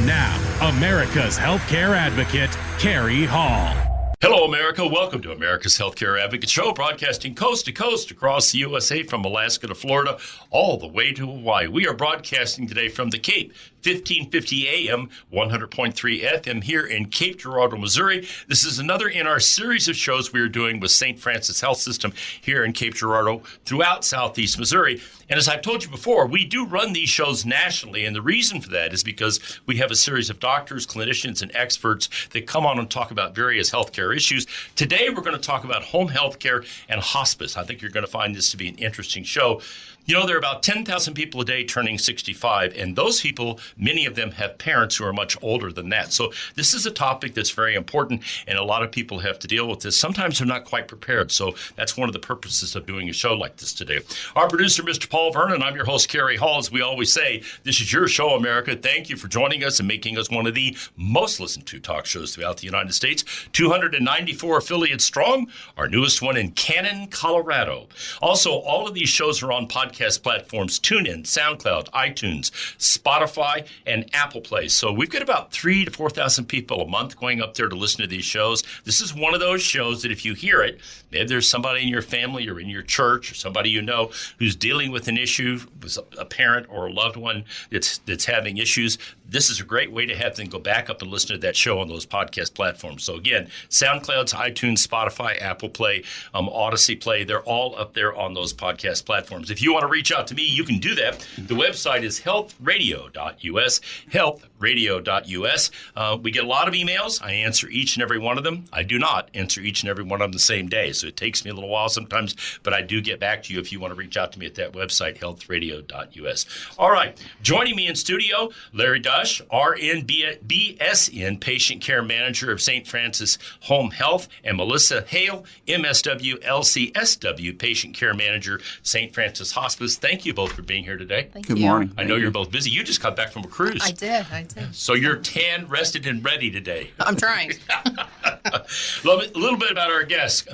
Now, America's healthcare advocate, Carrie Hall. Hello, America. Welcome to America's Healthcare Advocate Show, broadcasting coast to coast across the USA from Alaska to Florida, all the way to Hawaii. We are broadcasting today from the Cape, 1550 AM, 100.3 FM here in Cape Girardeau, Missouri. This is another in our series of shows we are doing with St. Francis Health System here in Cape Girardeau throughout southeast Missouri. And as I've told you before, we do run these shows nationally, and the reason for that is because we have a series of doctors, clinicians, and experts that come on and talk about various healthcare issues. Today, we're going to talk about home health care and hospice. I think you're going to find this to be an interesting show. You know, there are about 10,000 people a day turning 65, and those people, many of them have parents who are much older than that. So this is a topic that's very important, and a lot of people have to deal with this. Sometimes they're not quite prepared, so that's one of the purposes of doing a show like this today. Our producer, Mr. Paul Vernon, I'm your host, Carrie Hall. As we always say, this is your show, America. Thank you for joining us and making us one of the most listened to talk shows throughout the United States. 294 affiliates strong, our newest one in Cannon, Colorado. Also, all of these shows are on podcast platforms, TuneIn, SoundCloud, iTunes, Spotify, and Apple Play. So we've got about 3,000 to 4,000 people a month going up there to listen to these shows. This is one of those shows that if you hear it, maybe there's somebody in your family or in your church or somebody you know who's dealing with an issue, with a parent or a loved one that's having issues. This is a great way to have them go back up and listen to that show on those podcast platforms. So again, SoundCloud, iTunes, Spotify, Apple Play, Odyssey Play, they're all up there on those podcast platforms. If you want to reach out to me, you can do that. The website is healthradio.us, healthradio.us. We get a lot of emails. I answer each and every one of them. I do not answer each and every one of them the same day, so it takes me a little while sometimes, but I do get back to you if you want to reach out to me at that website, healthradio.us. All right, joining me in studio, Larry Dush, RN BSN, Patient Care Manager of St. Francis Home Health, and Melissa Hale, MSW LCSW, Patient Care Manager, St. Francis Hospice. Thank you both for being here today. Good morning. I know you're both busy. You just got back from a cruise. I did. So you're tan, rested, and ready today. I'm trying. A little bit about our guest.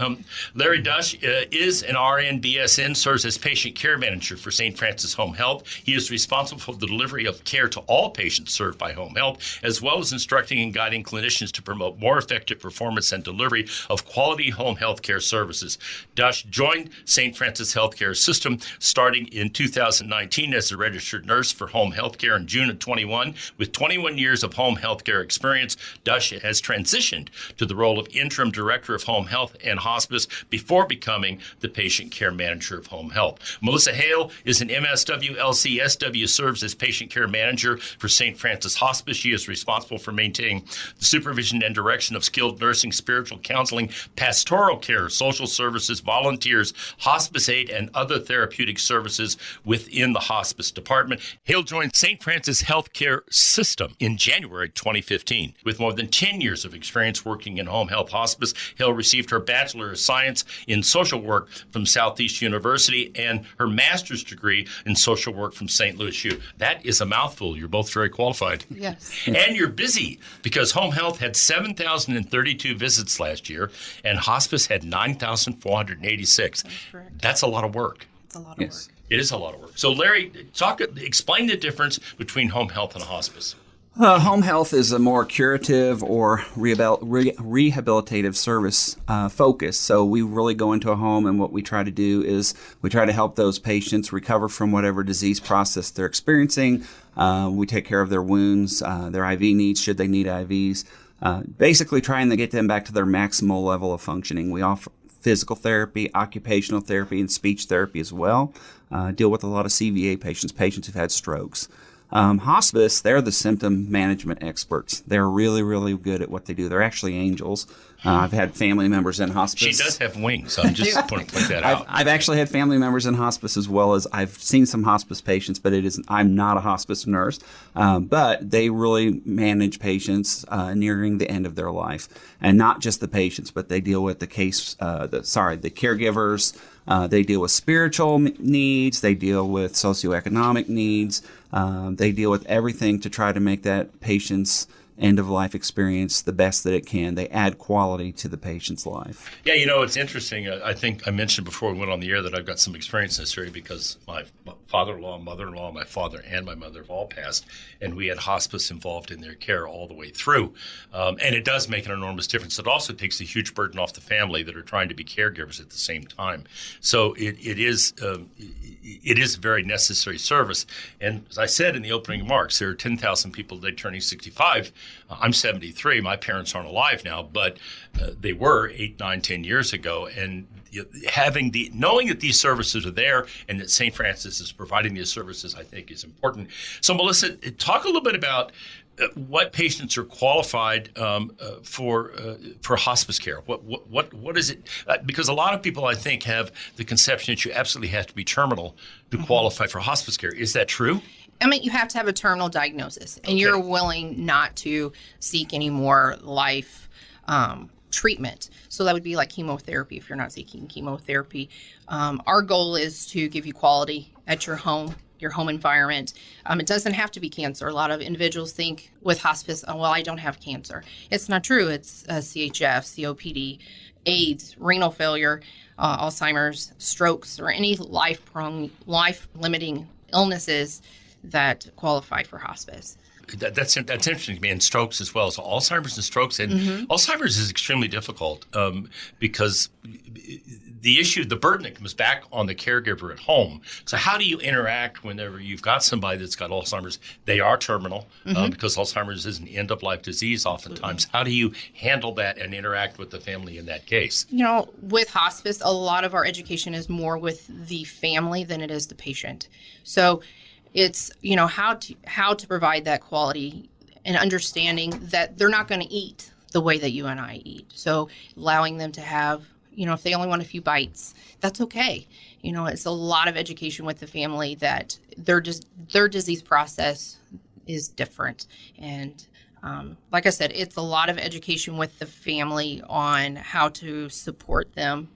Larry Dush is an RN BSN, serves as Patient Care Manager for St. Francis Home Health. He is responsible for the delivery of care to all patients served by Home Health, as well as instructing and guiding clinicians to promote more effective performance and delivery of quality home health care services. Dush joined St. Francis Healthcare System starting in 2019 as a registered nurse for home health care in June of 21. With 21 years of home health care experience, Dush has transitioned to the role of interim director of home health and hospice before becoming the patient care manager of home health. Melissa Hale is an MSW LCSW, serves as patient care manager for St. Francis Hospice. She is responsible for maintaining the supervision and direction of skilled nursing, spiritual counseling, pastoral care, social services, volunteers, hospice aid, and other therapeutic services within the hospice department. Hale joined St. Francis Healthcare System in January 2015. With more than 10 years of experience working in home health hospice, Hale received her Bachelor of Science in Social Work from Southeast University and her Master's degree in Social Work from St. Louis U. That is a mouthful. You're both very qualified. Yes. And you're busy because home health had 7,032 visits last year and hospice had 9,486. That's correct. That's a lot of work. It's a lot of work. It is a lot of work. So, Larry, explain the difference between home health and hospice. Home health is a more curative or rehabilitative service focus. So we really go into a home, and what we try to do is we try to help those patients recover from whatever disease process they're experiencing. We take care of their wounds, their IV needs, should they need IVs. Basically trying to get them back to their maximal level of functioning. We offer physical therapy, occupational therapy, and speech therapy as well. Deal with a lot of CVA patients who've had strokes. Hospice, they're the symptom management experts. They're really, really good at what they do. They're actually angels. I've had family members in hospice. She does have wings. So I'm just going to point that out. I've actually had family members in hospice as well as I've seen some hospice patients, but I'm not a hospice nurse. But they really manage patients nearing the end of their life, and not just the patients, but they deal with the caregivers. They deal with spiritual needs. They deal with socioeconomic needs. They deal with everything to try to make that patient's end-of-life experience the best that it can. They add quality to the patient's life. Yeah, it's interesting. I think I mentioned before we went on the air that I've got some experience in this area because my father-in-law, mother-in-law, my father, and my mother have all passed, and we had hospice involved in their care all the way through. And it does make an enormous difference. It also takes a huge burden off the family that are trying to be caregivers at the same time. So it is a very necessary service. And as I said in the opening remarks, there are 10,000 people today turning 65. I'm 73. My parents aren't alive now, but they were 8, 9, 10 years ago. And knowing that these services are there and that St. Francis is providing these services, I think is important. So, Melissa, talk a little bit about what patients are qualified for hospice care. What is it? Because a lot of people, I think, have the conception that you absolutely have to be terminal to qualify for hospice care. Is that true? I mean, you have to have a terminal diagnosis, and you're willing not to seek any more life treatment. So that would be like chemotherapy if you're not seeking chemotherapy. Our goal is to give you quality at your home environment. It doesn't have to be cancer. A lot of individuals think with hospice, oh, well, I don't have cancer. It's not true. It's CHF, COPD, AIDS, renal failure, Alzheimer's, strokes, or any life-limiting illnesses that qualify for hospice. That's interesting to me, and strokes as well. So Alzheimer's and strokes, and Alzheimer's is extremely difficult because the burden that comes back on the caregiver at home. So how do you interact whenever you've got somebody that's got Alzheimer's? They are terminal because Alzheimer's is an end-of-life disease oftentimes. How do you handle that and interact with the family in that case? With hospice, a lot of our education is more with the family than it is the patient. So it's, how to provide that quality and understanding that they're not going to eat the way that you and I eat. So allowing them to have, if they only want a few bites, that's okay. It's a lot of education with the family that their disease process is different. And like I said, it's a lot of education with the family on how to support them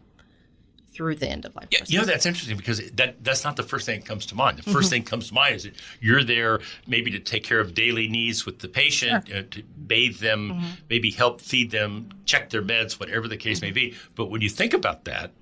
through the end of life process. That's interesting because that's not the first thing that comes to mind. The first thing that comes to mind is that you're there maybe to take care of daily needs with the patient, to bathe them, maybe help feed them, check their meds, whatever the case may be. But when you think about that,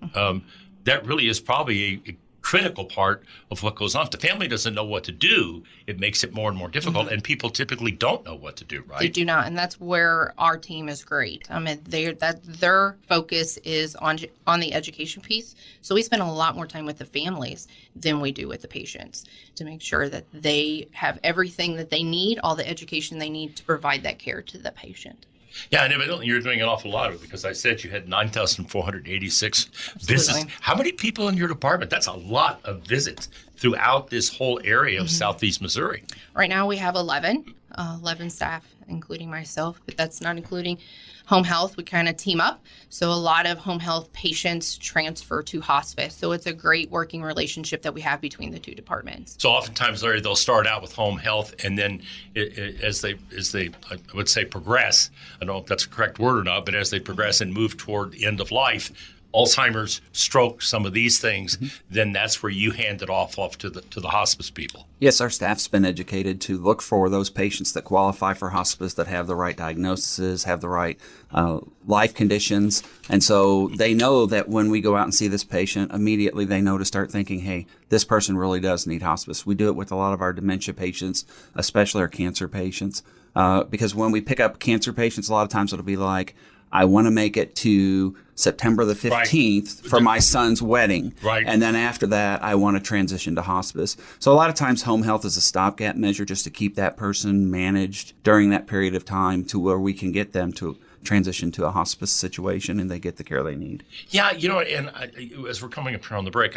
that really is probably a critical part of what goes on. If the family doesn't know what to do, it makes it more and more difficult, and people typically don't know what to do, right? They do not, and that's where our team is great. I mean, their focus is on the education piece, so we spend a lot more time with the families than we do with the patients to make sure that they have everything that they need, all the education they need to provide that care to the patient. Yeah, and evidently you're doing an awful lot of it because I said you had 9,486 visits. How many people in your department? That's a lot of visits throughout this whole area of Southeast Missouri. Right now we have 11 staff, including myself, but that's not including home health. We kind of team up. So a lot of home health patients transfer to hospice. So it's a great working relationship that we have between the two departments. So oftentimes, Larry, they'll start out with home health, and then as they I would say progress, I don't know if that's a correct word or not, but as they progress and move toward the end of life, Alzheimer's, stroke, some of these things, then that's where you hand it off to the hospice people. Yes, our staff's been educated to look for those patients that qualify for hospice, that have the right diagnoses, have the right life conditions. And so they know that when we go out and see this patient, immediately they know to start thinking, hey, this person really does need hospice. We do it with a lot of our dementia patients, especially our cancer patients, because when we pick up cancer patients, a lot of times it'll be like, I want to make it to September the 15th for my son's wedding. Right. And then after that, I want to transition to hospice. So a lot of times home health is a stopgap measure just to keep that person managed during that period of time to where we can get them to transition to a hospice situation and they get the care they need. Yeah, and as we're coming up here on the break,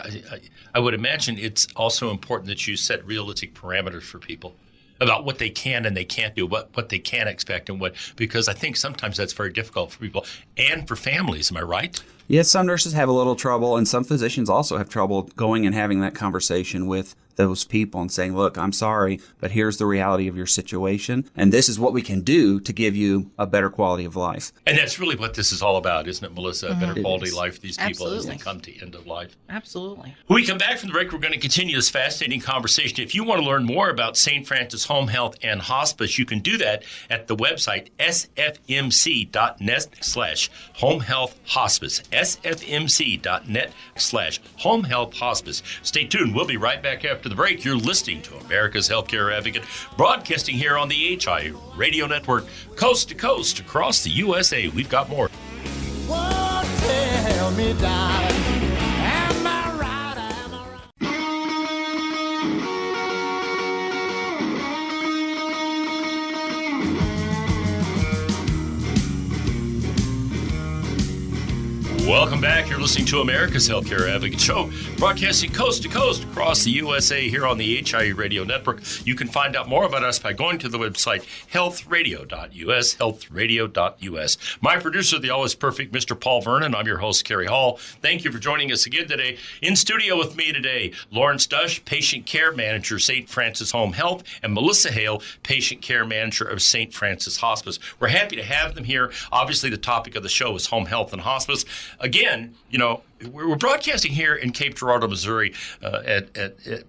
I would imagine it's also important that you set realistic parameters for people about what they can and they can't do, what they can expect and because I think sometimes that's very difficult for people and for families. Am I right? Yes, some nurses have a little trouble, and some physicians also have trouble going and having that conversation with those people and saying, look, I'm sorry, but here's the reality of your situation, and this is what we can do to give you a better quality of life. And that's really what this is all about, isn't it, Melissa? A better quality is. life for these people as they Absolutely. come to end of life. Absolutely. When we come back from the break, we're going to continue this fascinating conversation. If you want to learn more about St. Francis Home Health and Hospice, you can do that at the website sfmc.net/homehealthhospice. sfmc.net/homehealthhospice. Stay tuned. We'll be right back after the break. You're listening to America's Healthcare Advocate, broadcasting here on the HI Radio Network, coast to coast across the USA. We've got more. Whoa, tell me, darling, am I right? Am I right? Welcome back. You're listening to America's Healthcare Advocate Show, broadcasting coast to coast across the USA here on the HIE Radio Network. You can find out more about us by going to the website healthradio.us, healthradio.us. My producer, the always perfect Mr. Paul Vernon. I'm your host, Kerry Hall. Thank you for joining us again today. In studio with me today, Lawrence Dush, Patient Care Manager, St. Francis Home Health, and Melissa Hale, Patient Care Manager of St. Francis Hospice. We're happy to have them here. Obviously, the topic of the show is home health and hospice. Again, we're broadcasting here in Cape Girardeau, Missouri,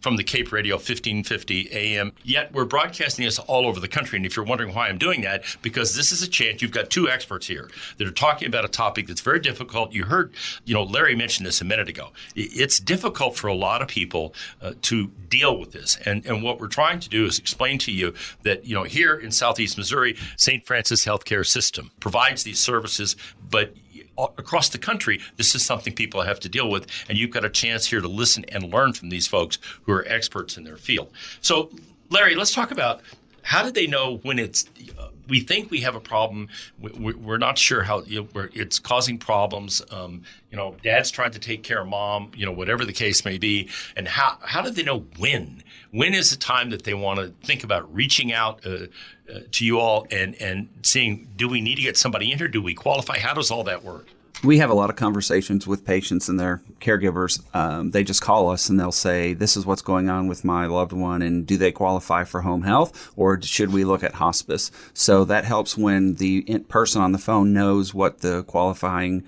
from the Cape Radio 1550 AM. Yet we're broadcasting this all over the country. And if you're wondering why I'm doing that, because this is a chance. You've got two experts here that are talking about a topic that's very difficult. You heard, Larry mentioned this a minute ago. It's difficult for a lot of people to deal with this. And what we're trying to do is explain to you that, here in Southeast Missouri, St. Francis Healthcare System provides these services, but across the country, this is something people have to deal with, and you've got a chance here to listen and learn from these folks who are experts in their field. So, Larry, let's talk about how do they know when it's we think we have a problem, we're not sure how it's causing problems. Dad's trying to take care of mom, whatever the case may be, and how do they know when? When is the time that they want to think about reaching out to you all and seeing, do we need to get somebody in here? Do we qualify? How does all that work? We have a lot of conversations with patients and their caregivers. They just call us and they'll say, this is what's going on with my loved one, and do they qualify for home health, or should we look at hospice? So that helps when the person on the phone knows what the qualifying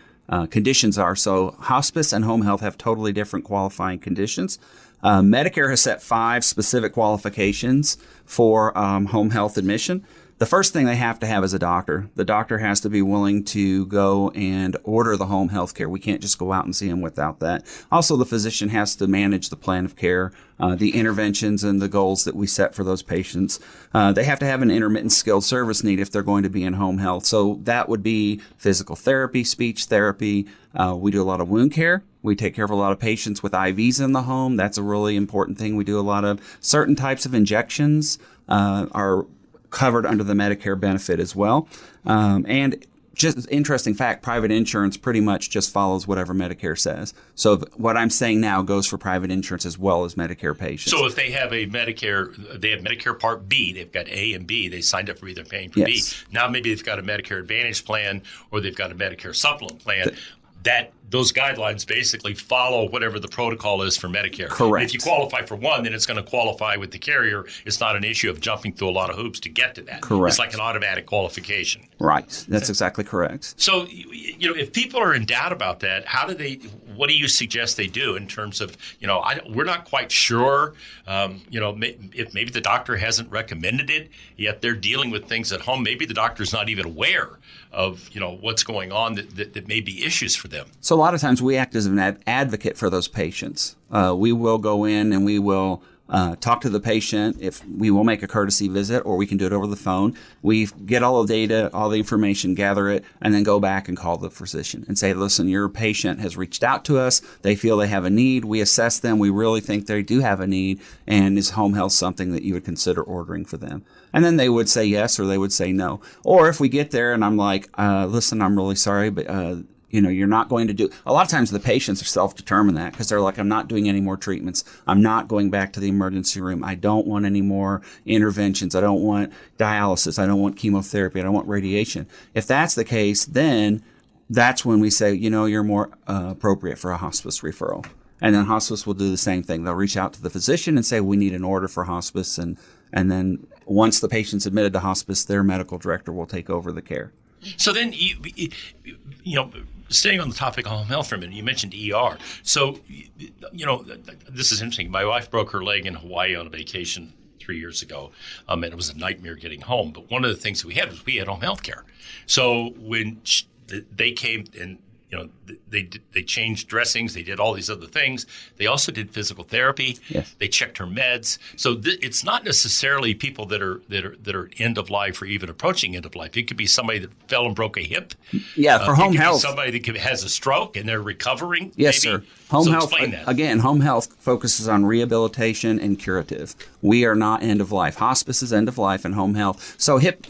conditions are. So hospice and home health have totally different qualifying conditions. Medicare has set 5 specific qualifications for home health admission. The first thing they have to have is a doctor. The doctor has to be willing to go and order the home health care. We can't just go out and see them without that. Also, the physician has to manage the plan of care, the interventions and the goals that we set for those patients. They have to have an intermittent skilled service need if they're going to be in home health. So that would be physical therapy, speech therapy. We do a lot of wound care. We take care of a lot of patients with IVs in the home. That's a really important thing. We do a lot of certain types of injections are covered under the Medicare benefit as well. And just interesting fact, private insurance pretty much just follows whatever Medicare says. So what I'm saying now goes for private insurance as well as Medicare patients. So if they have they have Medicare Part B, they've got A and B, they signed up for either paying for Yes. B. Now maybe they've got a Medicare Advantage plan or they've got a Medicare Supplement plan. Those guidelines basically follow whatever the protocol is for Medicare. Correct. And if you qualify for one, then it's going to qualify with the carrier. It's not an issue of jumping through a lot of hoops to get to that. Correct. It's like an automatic qualification. Right. That's exactly correct. So, if people are in doubt about that, what do you suggest they do in terms of, we're not quite sure, if maybe the doctor hasn't recommended it, yet they're dealing with things at home. Maybe the doctor's not even aware of, what's going on that may be issues for them. So a lot of times we act as an advocate for those patients. We will go in and we will talk to the patient. If we will make a courtesy visit, or we can do it over the phone. We get all the data, all the information, gather it, and then go back and call the physician and say, listen, your patient has reached out to us. They feel they have a need. We assess them. We really think they do have a need. And is home health something that you would consider ordering for them? And then they would say yes, or they would say no. Or if we get there and I'm like, listen, I'm really sorry, but you're not going to do. A lot of times the patients are self-determined that, because they're like, I'm not doing any more treatments. I'm not going back to the emergency room. I don't want any more interventions. I don't want dialysis. I don't want chemotherapy. I don't want radiation. If that's the case, then that's when we say, you're more appropriate for a hospice referral. And then hospice will do the same thing. They'll reach out to the physician and say, we need an order for hospice. And then once the patient's admitted to hospice, their medical director will take over the care. So then, staying on the topic of home health for a minute, you mentioned ER. So, this is interesting. My wife broke her leg in Hawaii on a vacation 3 years ago, and it was a nightmare getting home. But one of the things we had home health care. So when they came and they changed dressings, they did all these other things. They also did physical therapy. Yes. They checked her meds. So it's not necessarily people that are end of life or even approaching end of life. It could be somebody that fell and broke a hip. Yeah, for home health. Somebody that has a stroke and they're recovering. Yes, maybe. sir. Home health. Explain that. Again, home health focuses on rehabilitation and curative. We are not end of life. Hospice is end of life, and home health. So hip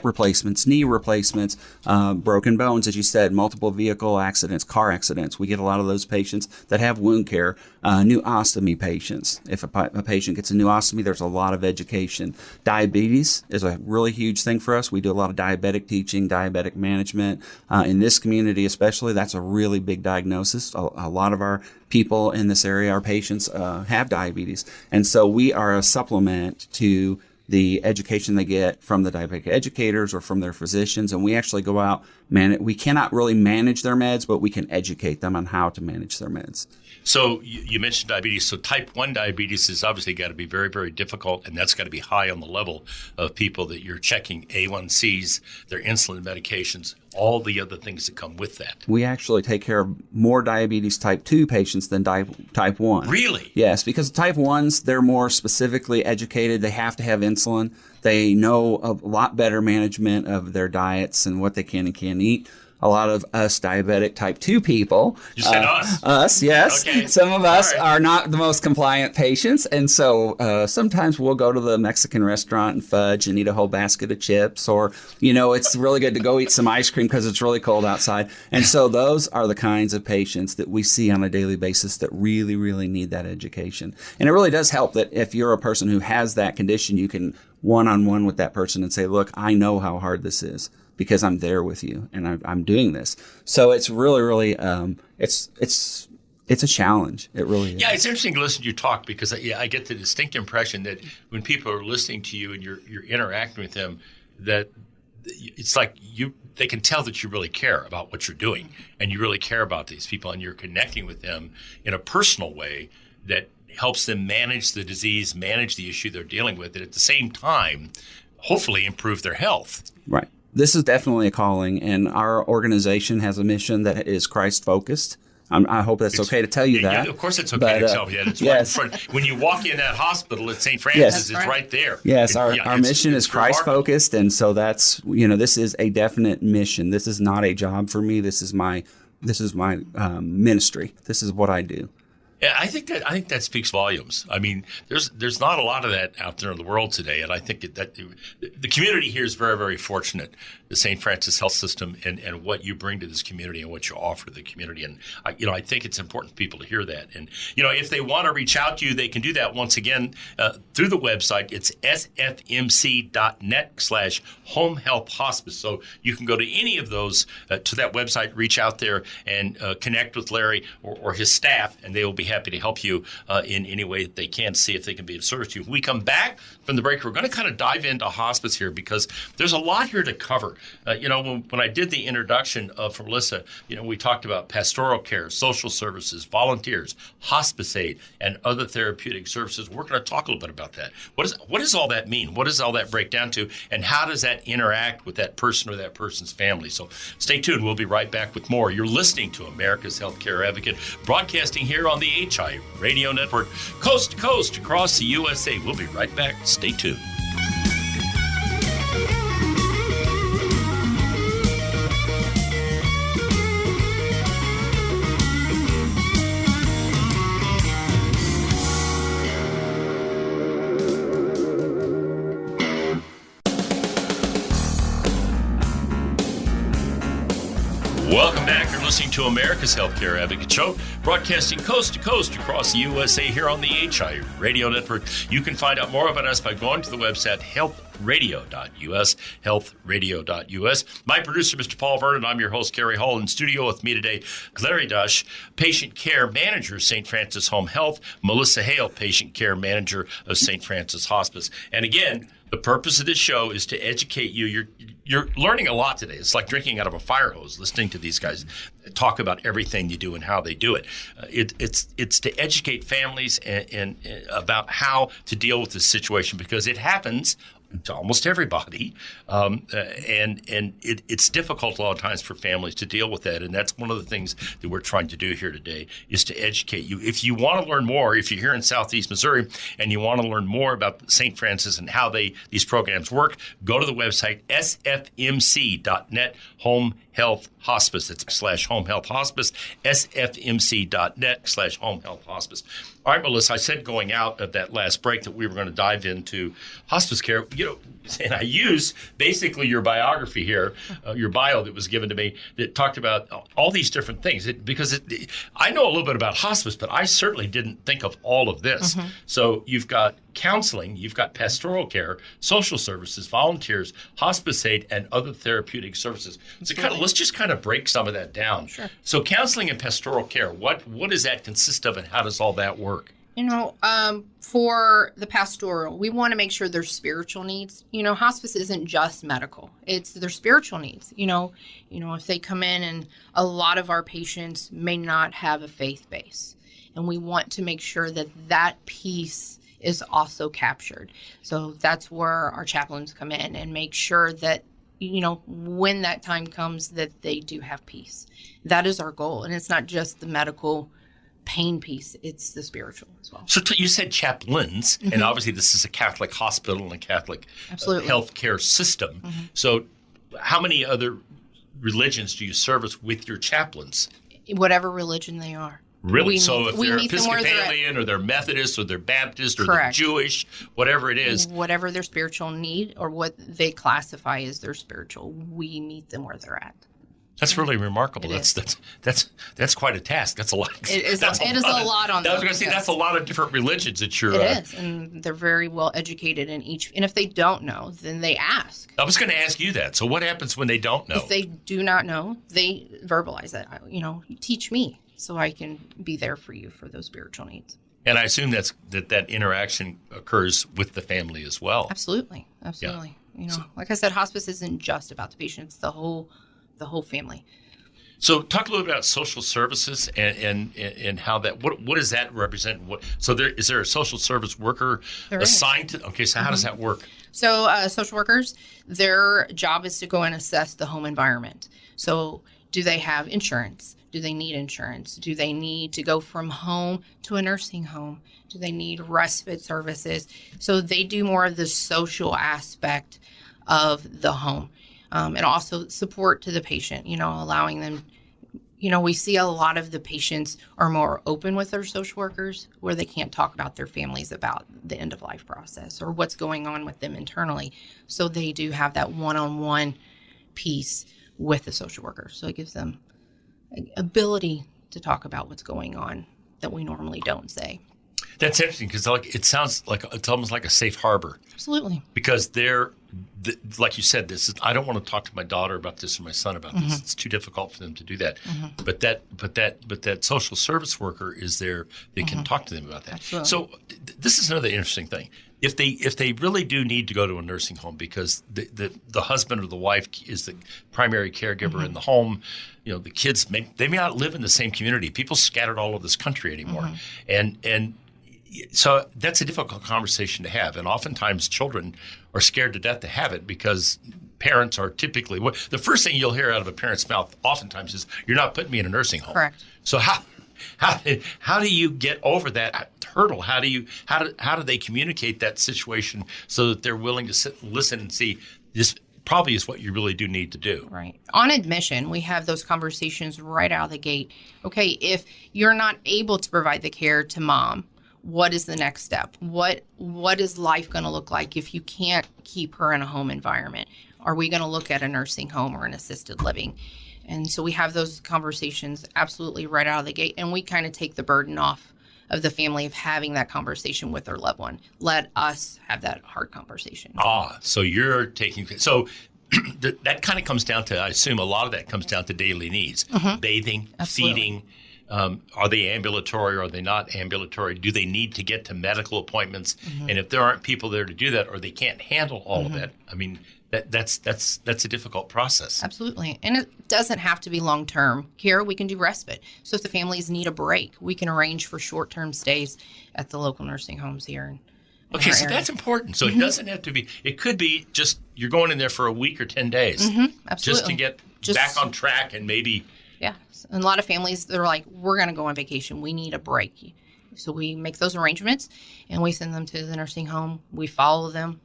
replacements, knee replacements, broken bones, as you said, multiple vehicle accidents, car accidents. We get a lot of those patients that have wound care, new ostomy patients. If a patient gets a new ostomy, there's a lot of education. Diabetes is a really huge thing for us. We do a lot of diabetic teaching, diabetic management. In this community especially, that's a really big diagnosis. A lot of our people in this area, our patients, have diabetes. And so we are a supplement to the education they get from the diabetic educators or from their physicians. And we actually go out, we cannot really manage their meds, but we can educate them on how to manage their meds. So you mentioned diabetes. So type 1 diabetes is obviously got to be very, very difficult, and that's got to be high on the level of people that you're checking A1Cs, their insulin medications, all the other things that come with that. We actually take care of more diabetes type 2 patients than type 1. Really? Yes, because type 1s, they're more specifically educated. They have to have insulin. They know a lot better management of their diets and what they can and can't eat. A lot of us diabetic type 2 people. You said us? Us, yes. Okay. Some of us All right. are not the most compliant patients. And so sometimes we'll go to the Mexican restaurant and fudge and eat a whole basket of chips. Or, it's really good to go eat some ice cream because it's really cold outside. And so those are the kinds of patients that we see on a daily basis that really, really need that education. And it really does help that if you're a person who has that condition, you can one-on-one with that person and say, look, I know how hard this is, because I'm there with you and I'm doing this. So it's really, really, it's a challenge. It really is. Yeah, it's interesting to listen to you talk because I get the distinct impression that when people are listening to you and you're interacting with them, that it's like they can tell that you really care about what you're doing and you really care about these people and you're connecting with them in a personal way that helps them manage the disease, manage the issue they're dealing with, and at the same time, hopefully improve their health. Right. This is definitely a calling, and our organization has a mission that is Christ-focused. I hope that's okay to tell you that. Yeah, of course it's okay to tell you that. It's yes. right in front. When you walk in that hospital at St. Francis, it's right there. Yes, our mission is Christ-focused, and so that's, this is a definite mission. This is not a job for me. This is my ministry. This is what I do. Yeah, I think that speaks volumes. I mean, there's not a lot of that out there in the world today, and I think that the community here is very, very fortunate. The St. Francis Health System and what you bring to this community and what you offer to the community, and I think it's important for people to hear that. And if they want to reach out to you, they can do that once again through the website. It's sfmc.net/home health hospice. So you can go to any of those to that website, reach out there, and connect with Larry or his staff, and they will be happy to help you in any way that they can, see if they can be of service to you. When we come back from the break, we're going to kind of dive into hospice here because there's a lot here to cover. When I did the introduction for Melissa, we talked about pastoral care, social services, volunteers, hospice aid, and other therapeutic services. We're going to talk a little bit about that. What does all that mean? What does all that break down to? And how does that interact with that person or that person's family? So stay tuned. We'll be right back with more. You're listening to America's Healthcare Advocate, broadcasting here on the HI Radio Network, coast to coast across the USA. We'll be right back. Stay tuned. Welcome back. You're listening to America's Healthcare Advocate Show, broadcasting coast to coast across the USA here on the HI Radio Network. You can find out more about us by going to the website healthradio.us, healthradio.us. My producer, Mr. Paul Vernon. I'm your host, Kerry Hall. In studio with me today, Larry Dush, Patient Care Manager, St. Francis Home Health, Melissa Hale, Patient Care Manager of St. Francis Hospice. And again, the purpose of this show is to educate you. You're learning a lot today. It's like drinking out of a fire hose, listening to these guys talk about everything you do and how they do it. It's to educate families and about how to deal with this situation, because it happens to almost everybody, and it's difficult a lot of times for families to deal with that. And that's one of the things that we're trying to do here today, is to educate you. If you want to learn more, if you're here in Southeast Missouri and you want to learn more about St. Francis and how these programs work, go to the website sfmc.net, Home Health Hospice. It's /Home Health Hospice, sfmc.net /Home Health Hospice. All right, Melissa, I said going out of that last break that we were going to dive into hospice care, and I used basically your biography here, your bio that was given to me that talked about all these different things. I know a little bit about hospice, but I certainly didn't think of all of this. Mm-hmm. So you've got counseling, you've got pastoral social services, volunteers, hospice aid, and other therapeutic services. So let's just kind of break some of that down. Sure. So counseling and pastoral care, what does that consist of, and how does all that work? For the pastoral, we want to make sure their spiritual needs. Hospice isn't just medical; it's their spiritual needs. If they come in, and a lot of our patients may not have a faith base, and we want to make sure that piece is also captured. So that's where our chaplains come in and make sure that when that time comes, that they do have peace. That is our goal, and it's not just the medical pain piece, it's the spiritual as well. So you said chaplains, mm-hmm. and obviously this is a Catholic hospital and a Catholic healthcare system. Mm-hmm. So how many other religions do you service with your chaplains? Whatever religion they are. Really? So if they're Episcopalian or they're Methodist or they're Baptist or they're Jewish, whatever it is. Whatever their spiritual need or what they classify as their spiritual, we meet them where they're at. That's really remarkable. That's quite a task. That's a lot. It is a lot on them. I was going to say that's a lot of different religions that you're. It is, and they're very well educated in each. And if they don't know, then they ask. I was going to ask you that. So what happens when they don't know? If they do not know, they verbalize that. Teach me so I can be there for you for those spiritual needs. And I assume that interaction occurs with the family as well. Absolutely. Yeah. Like I said, hospice isn't just about the patient; it's the whole family. So talk a little bit about social services and how that, what does that represent? Is there a social service worker assigned to? Okay, so how does that work? So social workers, their job is to go and assess the home environment. So do they have insurance? Do they need insurance? Do they need to go from home to a nursing home? Do they need respite services? So they do more of the social aspect of the home. And also support to the patient, allowing them, we see a lot of the patients are more open with their social workers where they can't talk about their families about the end of life process or what's going on with them internally. So they do have that one-on-one piece with the social worker. So it gives them ability to talk about what's going on that we normally don't say. That's interesting because it sounds like it's almost like a safe harbor. Absolutely. Because like you said, I don't want to talk to my daughter about this or my son about mm-hmm. this. It's too difficult for them to do that. Mm-hmm. But that social service worker is there. They mm-hmm. can talk to them about that. Absolutely. So this is another interesting thing. If they really do need to go to a nursing home because the husband or the wife is the primary caregiver mm-hmm. in the home, the kids may not live in the same community. People scattered all over this country anymore, mm-hmm. and so that's a difficult conversation to have. And oftentimes children are scared to death to have it because parents are typically the first thing you'll hear out of a parent's mouth oftentimes is, "You're not putting me in a nursing home." Correct. So how do you get over that hurdle? How do they communicate that situation so that they're willing to sit and listen and see this probably is what you really do need to do? Right. On admission, we have those conversations right out of the gate. Okay, if you're not able to provide the care to mom, what is the next step? What is life going to look like if you can't keep her in a home environment? Are we going to look at a nursing home or an assisted living? And so we have those conversations absolutely right out of the gate, and we kind of take the burden off of the family of having that conversation with their loved one. Let us have that hard conversation. So you're taking, so that kind of comes down to, I assume a lot of that comes down to daily needs, bathing, Absolutely. feeding. Are they ambulatory or are they not ambulatory? Do they need to get to medical appointments? And if there aren't people there to do that, or they can't handle all of that, I mean, that's a difficult process. Absolutely. And it doesn't have to be long-term care. We can do respite. So if the families need a break, we can arrange for short-term stays at the local nursing homes here. In Okay, our so area. that's important. So it doesn't have to be, it could be just you're going in there for a week or 10 days Absolutely. just to get back on track and maybe. Yeah. And a lot of families, they're like, we're going to go on vacation. We need a break. So we make those arrangements and we send them to the nursing home. We follow them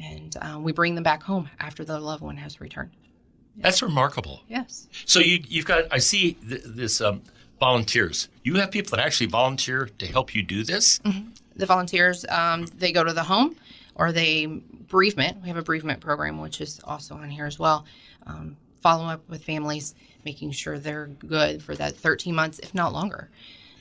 and we bring them back home after the loved one has returned. That's remarkable. Yes. So you've got, I see this volunteers. You have people that actually volunteer to help you do this? The volunteers, they go to the home or they bereavement. We have a bereavement program, which is also on here as well. Follow up with families, making sure they're good for that 13 months, if not longer.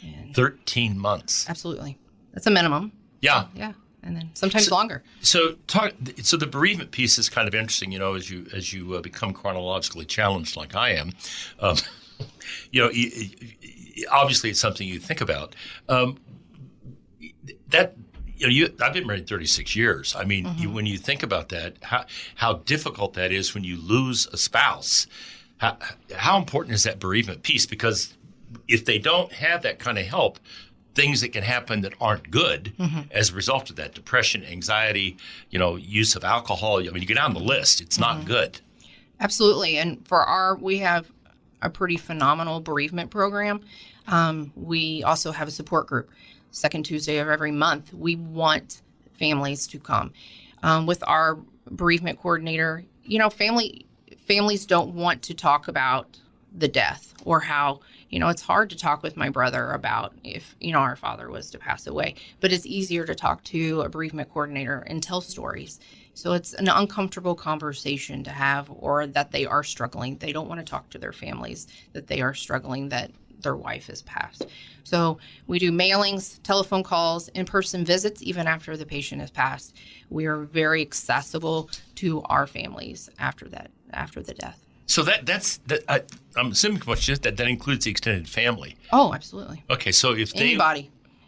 And 13 months. absolutely. That's a minimum. Yeah. Yeah. And then sometimes longer. So the bereavement piece is kind of interesting, as you become chronologically challenged like I am. Obviously it's something you think about. I've been married 36 years. I mean, when you think about that, how difficult that is when you lose a spouse. How important is that bereavement piece? Because if they don't have that kind of help, things that can happen that aren't good as a result of that, depression, anxiety, use of alcohol. I mean, you go down the list, it's not good. Absolutely. And we have a pretty phenomenal bereavement program. We also have a support group. Second Tuesday of every month, we want families to come. With our bereavement coordinator, families don't want to talk about the death or how, it's hard to talk with my brother about if, our father was to pass away, but it's easier to talk to a bereavement coordinator and tell stories. So it's an uncomfortable conversation to have, or that they are struggling. They don't want to talk to their families that they are struggling, that their wife has passed. So we do mailings, telephone calls, in-person visits, even after the patient has passed. We are very accessible to our families after the death. So I'm assuming that includes the extended family. Oh, absolutely. Okay, so if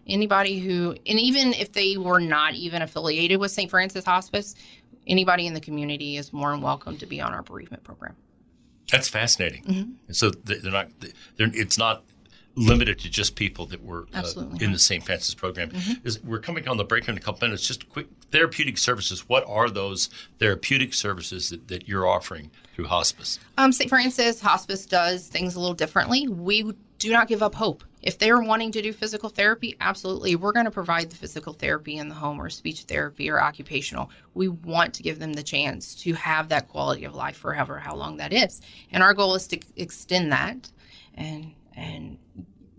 Anybody who, and even if they were not even affiliated with St. Francis Hospice, anybody in the community is more than welcome to be on our bereavement program. That's fascinating. And so it's not limited to just people that were in the St. Francis program. We're coming on the break in a couple minutes. Just quick, therapeutic services. What are those therapeutic services that you're offering through hospice? St. Francis Hospice does things a little differently. We do not give up hope. If they're wanting to do physical therapy, absolutely, we're going to provide the physical therapy in the home, or speech therapy, or occupational. We want to give them the chance to have that quality of life for how long that is. And our goal is to extend that and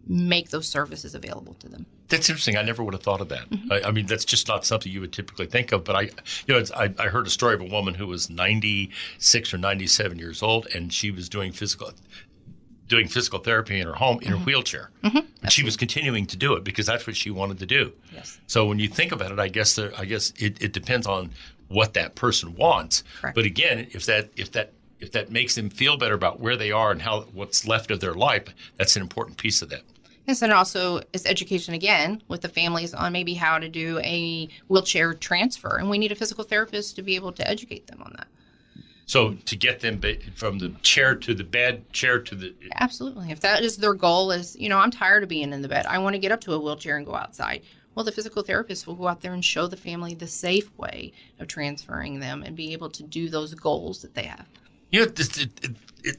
make those services available to them. That's interesting. I never would have thought of that. I mean, that's just not something you would typically think of. But I heard a story of a woman who was 96 or 97 years old, and she was doing physical therapy in her home in her wheelchair. And she was continuing to do it because that's what she wanted to do. Yes. So when you think about it, I guess it depends on what that person wants. Correct. But again, if that makes them feel better about where they are and what's left of their life, that's an important piece of that. Yes, and also is education again with the families on maybe how to do a wheelchair transfer. And we need a physical therapist to be able to educate them on that. So to get them from the chair to the bed, Absolutely. If that is their goal is, I'm tired of being in the bed. I want to get up to a wheelchair and go outside. Well, the physical therapist will go out there and show the family the safe way of transferring them and be able to do those goals that they have.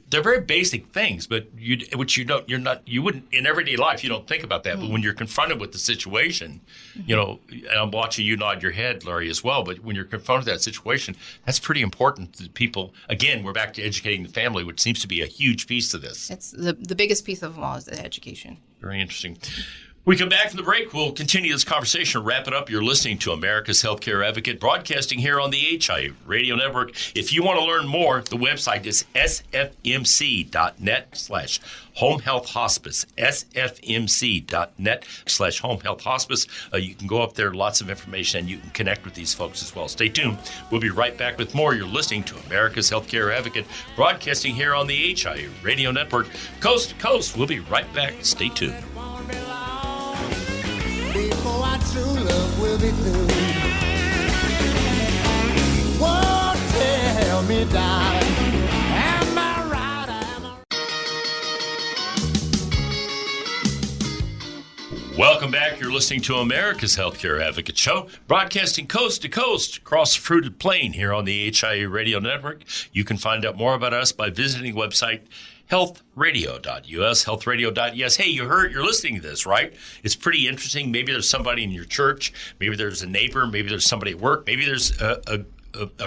They're very basic things, but you wouldn't in everyday life. You don't think about that, but when you're confronted with the situation, and I'm watching you nod your head, Larry, as well. But when you're confronted with that situation, that's pretty important to people. Again, we're back to educating the family, which seems to be a huge piece of this. It's the biggest piece of them all is the education. Very interesting. We come back from the break. We'll continue this conversation, wrap it up. You're listening to America's Healthcare Advocate, broadcasting here on the HI Radio Network. If you want to learn more, the website is sfmc.net/home health hospice, sfmc.net/home health hospice. You can go up there, lots of information, and you can connect with these folks as well. Stay tuned. We'll be right back with more. You're listening to America's Healthcare Advocate, broadcasting here on the HI Radio Network, coast to coast. We'll be right back. Stay tuned. Before our true love will be through. Whoa, tell me, darling, am I right? Am I... Welcome back. You're listening to America's Healthcare Advocate Show, broadcasting coast to coast across the fruited plain here on the HIA Radio Network. You can find out more about us by visiting the website healthradio.us, healthradio.us. Hey, you're listening to this, right? It's pretty interesting. Maybe there's somebody in your church. Maybe there's a neighbor. Maybe there's somebody at work. Maybe there's a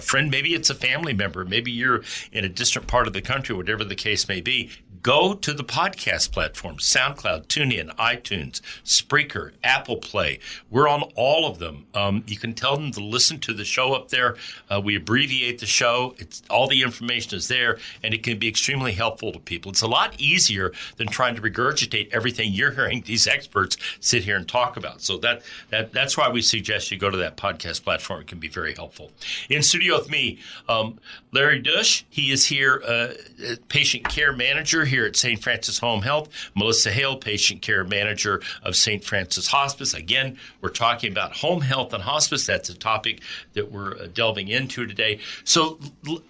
friend. Maybe it's a family member. Maybe you're in a distant part of the country, whatever the case may be. Go to the podcast platforms, SoundCloud, TuneIn, iTunes, Spreaker, Apple Play. We're on all of them. You can tell them to listen to the show up there. We abbreviate the show. All the information is there, and it can be extremely helpful to people. It's a lot easier than trying to regurgitate everything you're hearing these experts sit here and talk about. So that's why we suggest you go to that podcast platform. It can be very helpful. In studio with me, Larry Dush. He is here, patient care manager here at St. Francis Home Health. Melissa Hale, patient care manager of St. Francis Hospice. Again, we're talking about home health and hospice. That's a topic that we're delving into today. So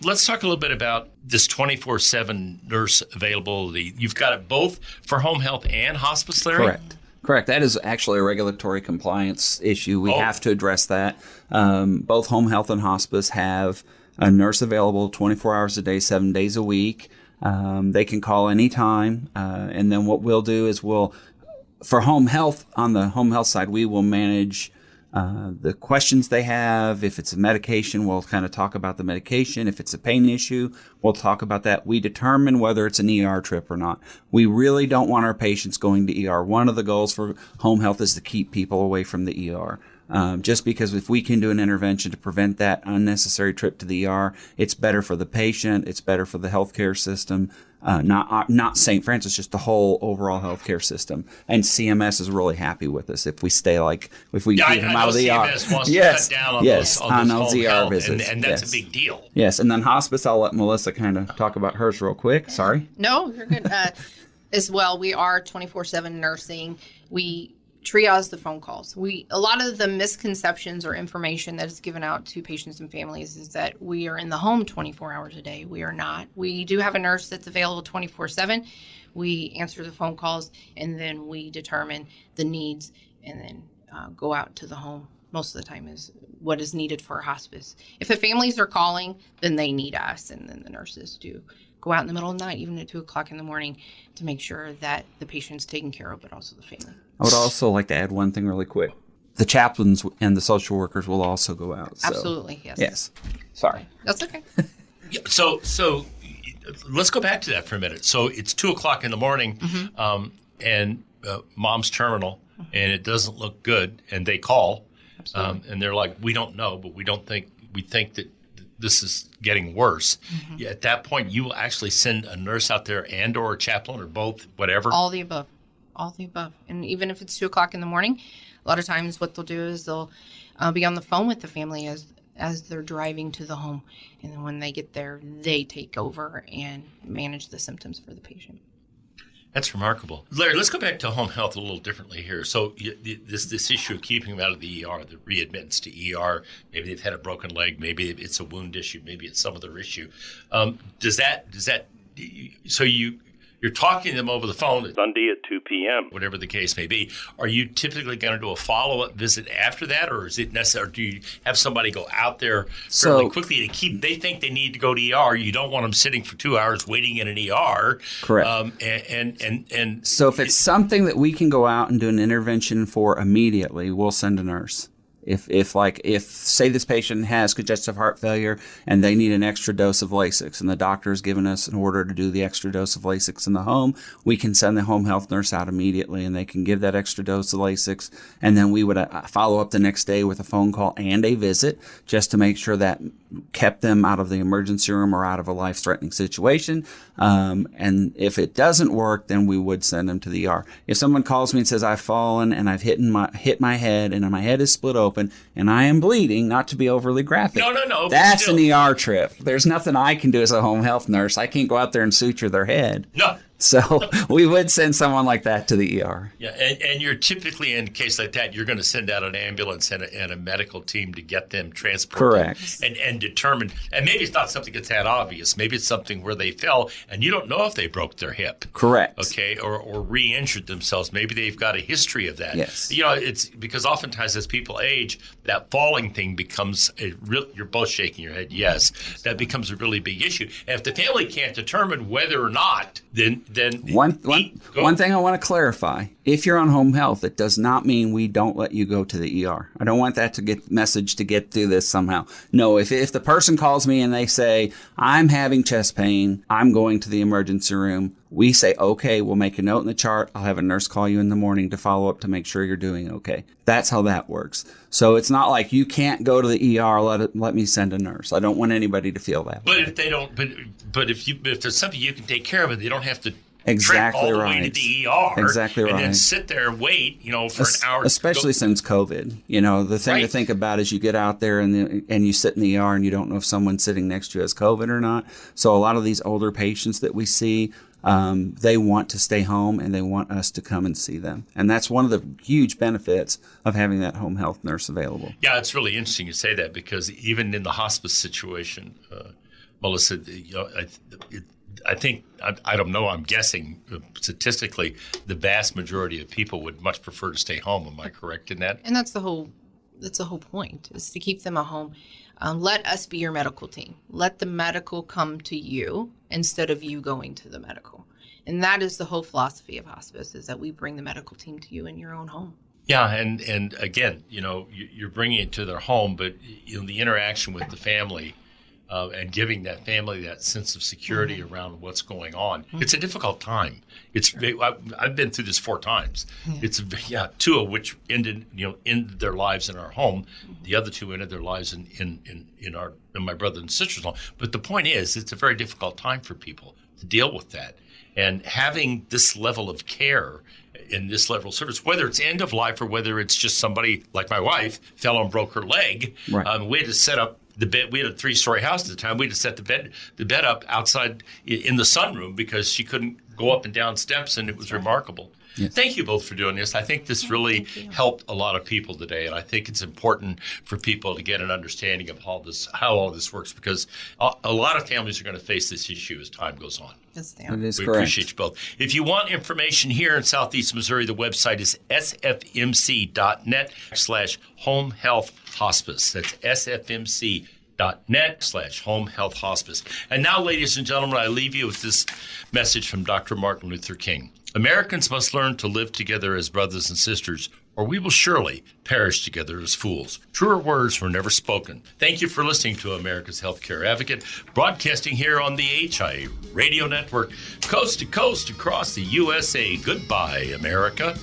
let's talk a little bit about this 24/7 nurse availability. You've got it both for home health and hospice, Larry? Correct. That is actually a regulatory compliance issue. We have to address that. Both home health and hospice have a nurse available 24 hours a day, 7 days a week. They can call anytime. And then what we'll do is for home health, on the home health side, we will manage the questions they have. If it's a medication, we'll kind of talk about the medication. If it's a pain issue, we'll talk about that. We determine whether it's an ER trip or not. We really don't want our patients going to ER. One of the goals for home health is to keep people away from the ER. Just because if we can do an intervention to prevent that unnecessary trip to the ER, it's better for the patient, it's better for the healthcare system, not St. Francis, just the whole overall healthcare system. And CMS is really happy with us if we get them out of the ER. CMS wants to cut down on those home ER health, visits. and that's a big deal. Yes, and then hospice, I'll let Melissa kind of talk about hers real quick. Sorry. No, you're good. As well, we are 24/7 nursing. We triage the phone calls. A lot of the misconceptions or information that is given out to patients and families is that we are in the home 24 hours a day. We are not. We do have a nurse that's available 24/7. We answer the phone calls, and then we determine the needs, and then go out to the home. Most of the time is what is needed for a hospice. If the families are calling, then they need us, and then the nurses do go out in the middle of the night, even at 2 o'clock in the morning, to make sure that the patient's taken care of, but also the family. I would also like to add one thing really quick. The chaplains and the social workers will also go out. So. Absolutely, yes. Yes. Sorry. That's okay. So let's go back to that for a minute. So it's 2 o'clock in the morning, and mom's terminal, and it doesn't look good, and they call, and they're like, "We don't know, but we think that this is getting worse." Yeah, at that point, you will actually send a nurse out there and/or a chaplain or both, whatever. All the above. And even if it's 2 o'clock in the morning, a lot of times what they'll do is they'll be on the phone with the family as they're driving to the home. And then when they get there, they take over and manage the symptoms for the patient. That's remarkable. Larry, let's go back to home health a little differently here. So this issue of keeping them out of the ER, the readmittance to ER, maybe they've had a broken leg, maybe it's a wound issue, maybe it's some other issue. So you're talking to them over the phone Sunday at 2 p.m., whatever the case may be. Are you typically going to do a follow-up visit after that, or is it necessary? Or do you have somebody go out there fairly quickly to keep? They think they need to go to ER. You don't want them sitting for 2 hours waiting in an ER. Correct. And so if it's something that we can go out and do an intervention for immediately, we'll send a nurse. If say this patient has congestive heart failure and they need an extra dose of Lasix and the doctor has given us an order to do the extra dose of Lasix in the home, we can send the home health nurse out immediately and they can give that extra dose of Lasix, and then we would follow up the next day with a phone call and a visit just to make sure that kept them out of the emergency room or out of a life-threatening situation. And if it doesn't work, then we would send them to the ER. If someone calls me and says, I've fallen and I've hit my head and my head is split open and I am bleeding, not to be overly graphic. No. That's an ER trip. There's nothing I can do as a home health nurse. I can't go out there and suture their head. No. So we would send someone like that to the ER. Yeah, and you're typically, in a case like that, you're going to send out an ambulance and a medical team to get them transported. Correct. And determine, and maybe it's not something that's that obvious. Maybe it's something where they fell and you don't know if they broke their hip. Correct. Okay, or re-injured themselves. Maybe they've got a history of that. Yes. You know, it's because oftentimes as people age, that falling thing becomes you're both shaking your head, yes. That becomes a really big issue. And if the family can't determine whether or not, then one thing I want to clarify: if you're on home health, it does not mean we don't let you go to the ER. I don't want that to get message to get through this somehow. No, if the person calls me and they say I'm having chest pain, I'm going to the emergency room, we say, okay, we'll make a note in the chart. I'll have a nurse call you in the morning to follow up to make sure you're doing okay. That's how that works. So it's not like you can't go to the ER. Let me send a nurse. I don't want anybody to feel that. But if they don't, but if there's something you can take care of it, they don't have to trek Exactly all the right. way to the ER. Exactly and right. then sit there and wait, for an hour. Especially since COVID. The thing to Right. think about is you get out there and you sit in the ER and you don't know if someone sitting next to you has COVID or not. So a lot of these older patients that we see, they want to stay home and they want us to come and see them. And that's one of the huge benefits of having that home health nurse available. Yeah, it's really interesting you say that because even in the hospice situation, Melissa, I think, I don't know, I'm guessing statistically, the vast majority of people would much prefer to stay home. Am I correct in that? And that's the whole point, is to keep them at home. Let us be your medical team. Let the medical come to you instead of you going to the medical. And that is the whole philosophy of hospice, is that we bring the medical team to you in your own home. Yeah, and again, you're bringing it to their home, but the interaction with the family and giving that family that sense of security around what's going on. It's a difficult time. I've been through this 4 times. It's 2 of which ended their lives in our home. The other 2 ended their lives in my brother and sister's home. But the point is, it's a very difficult time for people to deal with that. And having this level of care and this level of service, whether it's end of life or whether it's just somebody like my wife fell and broke her leg, Right. We had to set up the bed. We had a 3-story house at the time. We had to set the bed up outside in the sunroom because she couldn't go up and down steps, and it was remarkable. Yes. Thank you both for doing this. I think this really helped a lot of people today, and I think it's important for people to get an understanding of how all this works, because a lot of families are going to face this issue as time goes on. Yes, they It are. is We correct. appreciate you both. If you want information here in Southeast Missouri, the website is sfmc.net/home health hospice. That's sfmc.net/home health hospice. And now, ladies and gentlemen, I leave you with this message from Dr. Martin Luther King. Americans must learn to live together as brothers and sisters, or we will surely perish together as fools. Truer words were never spoken. Thank you for listening to America's Healthcare Advocate, broadcasting here on the HIA Radio Network, coast to coast across the USA. Goodbye, America.